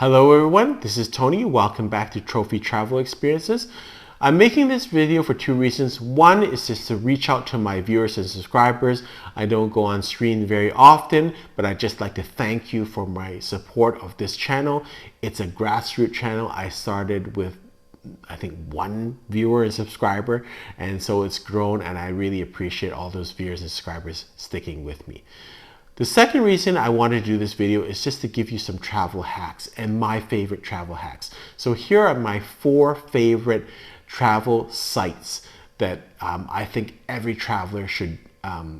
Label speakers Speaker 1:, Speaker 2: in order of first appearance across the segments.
Speaker 1: Hello everyone, this is Tony. Welcome back to Trophy Travel Experiences. I'm making this video for two reasons. One is just to reach out to my viewers and subscribers. I don't go on screen very often, but I'd just like to thank you for my support of this channel. It's a grassroots channel. I started with I think one viewer and subscriber, and so it's grown, and I really appreciate all those viewers and subscribers sticking with me. The second reason I wanted to do this video is just to give you some travel hacks and my favorite travel hacks. So here are my 4 favorite travel sites that I think every traveler should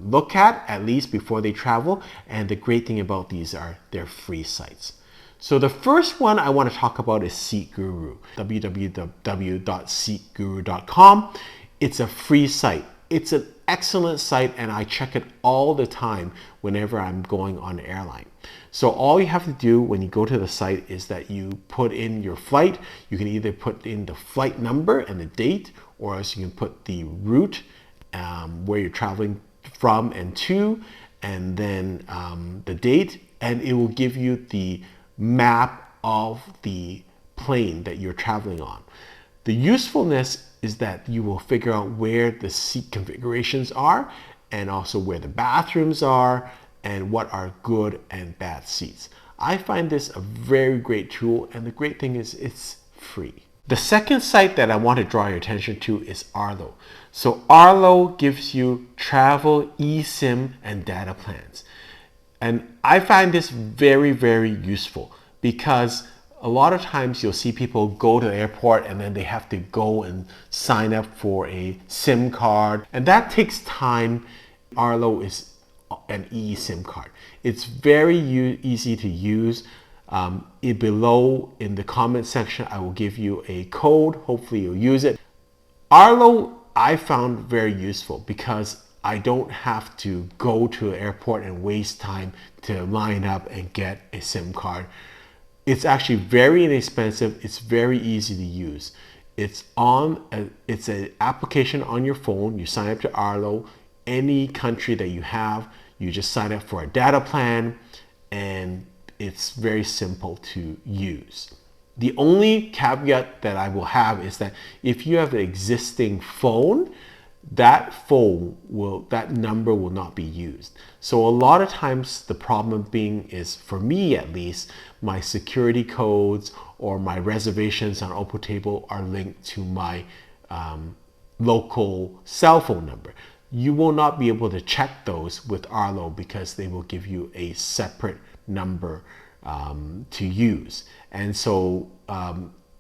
Speaker 1: look at least before they travel. And the great thing about these are they're free sites. So the first one I want to talk about is Seat Guru, www.seatguru.com. It's a free site. It's an excellent site, and I check it all the time whenever I'm going on an airline. So all you have to do when you go to the site is that you put in your flight. You can either put in the flight number and the date, or else you can put the route where you're traveling from and to, and then the date, and it will give you the map of the plane that you're traveling on. The usefulness is that you will figure out where the seat configurations are, and also where the bathrooms are, and what are good and bad seats. I find this a very great tool, and the great thing is it's free. The second site that I want to draw your attention to is Airalo. So Airalo gives you travel, eSIM, and data plans. And I find this very, very useful because a lot of times you'll see people go to the airport and then they have to go and sign up for a SIM card, and that takes time. Airalo is an eSIM card. It's very easy to use. Below in the comment section, I will give you a code. Hopefully you'll use it. Airalo I found very useful because I don't have to go to the airport and waste time to line up and get a SIM card. It's actually very inexpensive. It's very easy to use. It's an application on your phone. You sign up to Airalo, any country that you have, you just sign up for a data plan, and it's very simple to use. The only caveat that I will have is that if you have an existing phone, that number will not be used. So a lot of times the problem being is, for me at least, my security codes or my reservations on OpenTable are linked to my local cell phone number. You will not be able to check those with Airalo because they will give you a separate number to use. And so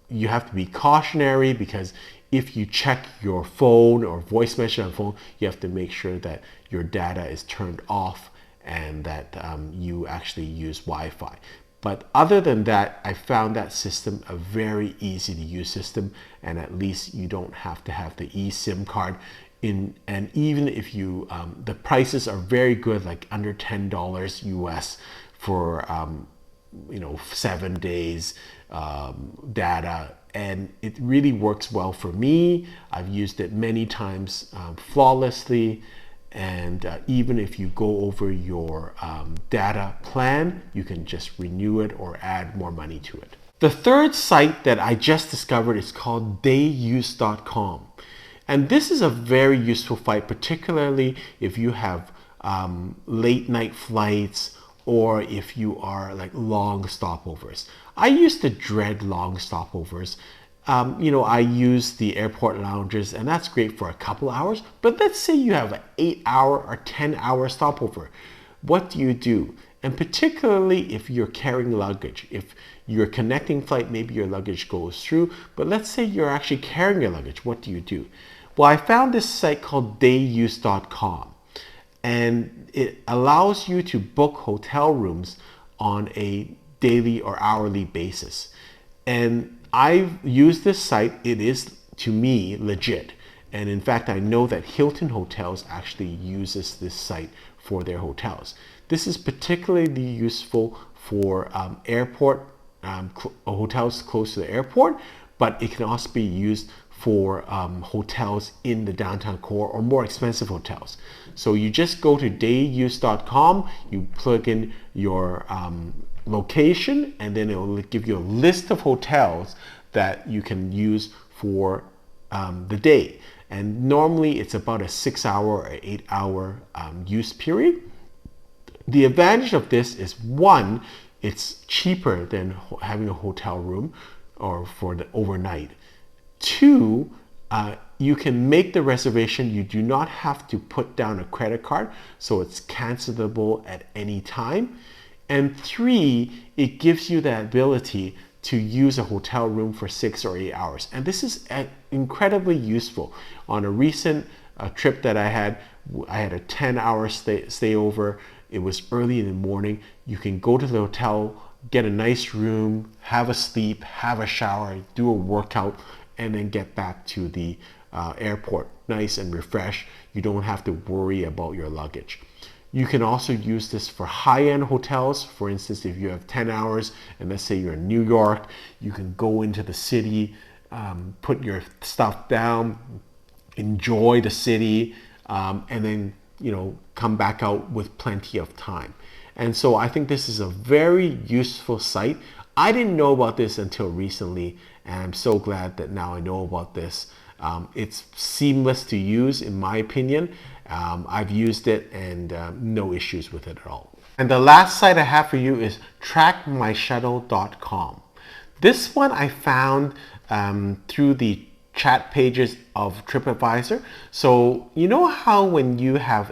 Speaker 1: you have to be cautionary, because if you check your phone or voice message on phone, you have to make sure that your data is turned off and that you actually use Wi-Fi. But other than that, I found that system a very easy to use system, and at least you don't have to have the eSIM card in. And even if you, the prices are very good, like under $10 US for 7 days data, and it really works well for me. I've used it many times flawlessly, and even if you go over your data plan, you can just renew it or add more money to it. The third site that I just discovered is called dayuse.com, and this is a very useful site, particularly if you have late night flights, or if you are like long stopovers. I used to dread long stopovers. I use the airport lounges, and that's great for a couple hours. But let's say you have an 8-hour or 10-hour stopover. What do you do? And particularly if you're carrying luggage. If you're connecting flight, maybe your luggage goes through. But let's say you're actually carrying your luggage. What do you do? Well, I found this site called dayuse.com. And it allows you to book hotel rooms on a daily or hourly basis. And I've used this site. It is, to me, legit. And in fact, I know that Hilton Hotels actually uses this site for their hotels. This is particularly useful for hotels close to the airport, but it can also be used for hotels in the downtown core or more expensive hotels. So you just go to dayuse.com, you plug in your location, and then it will give you a list of hotels that you can use for the day. And normally it's about a 6-hour or 8-hour use period. The advantage of this is, one, it's cheaper than having a hotel room or for the overnight. Two, you can make the reservation. You do not have to put down a credit card, so it's cancelable at any time. And three, it gives you the ability to use a hotel room for 6 or 8 hours. And this is incredibly useful. On a recent trip that I had a 10-hour stay over. It was early in the morning. You can go to the hotel, get a nice room, have a sleep, have a shower, do a workout, and then get back to the airport nice and refreshed. You don't have to worry about your luggage. You can also use this for high-end hotels. For instance, if you have 10 hours and let's say you're in New York, you can go into the city, put your stuff down, enjoy the city, and then come back out with plenty of time. And so I think this is a very useful site. I didn't know about this until recently, and I'm so glad that now I know about this. It's seamless to use, in my opinion. I've used it and no issues with it at all. And the last site I have for you is trackmyshuttle.com. This one I found through the chat pages of TripAdvisor. So you know how when you have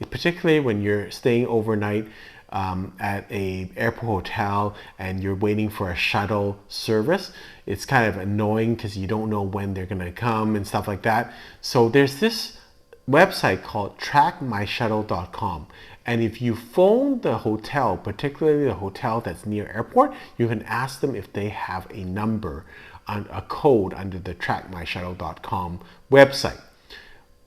Speaker 1: particularly when you're staying overnight at a airport hotel and you're waiting for a shuttle service, it's kind of annoying because you don't know when they're gonna come and stuff like that. So there's this website called trackmyshuttle.com, and if you phone the hotel, particularly the hotel that's near airport, you can ask them if they have a number on a code under the trackmyshuttle.com website.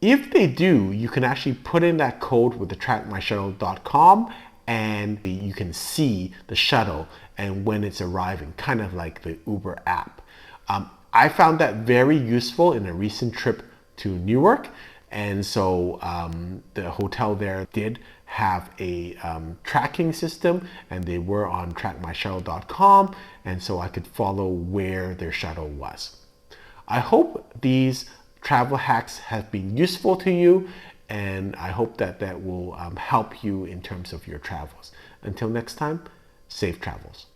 Speaker 1: If they do, you can actually put in that code with the trackmyshuttle.com and you can see the shuttle and when it's arriving, kind of like the Uber app. I found that very useful in a recent trip to Newark. And so the hotel there did have a tracking system, and they were on trackmyshuttle.com, and so I could follow where their shuttle was. I hope these travel hacks have been useful to you, and I hope that will help you in terms of your travels. Until next time, safe travels.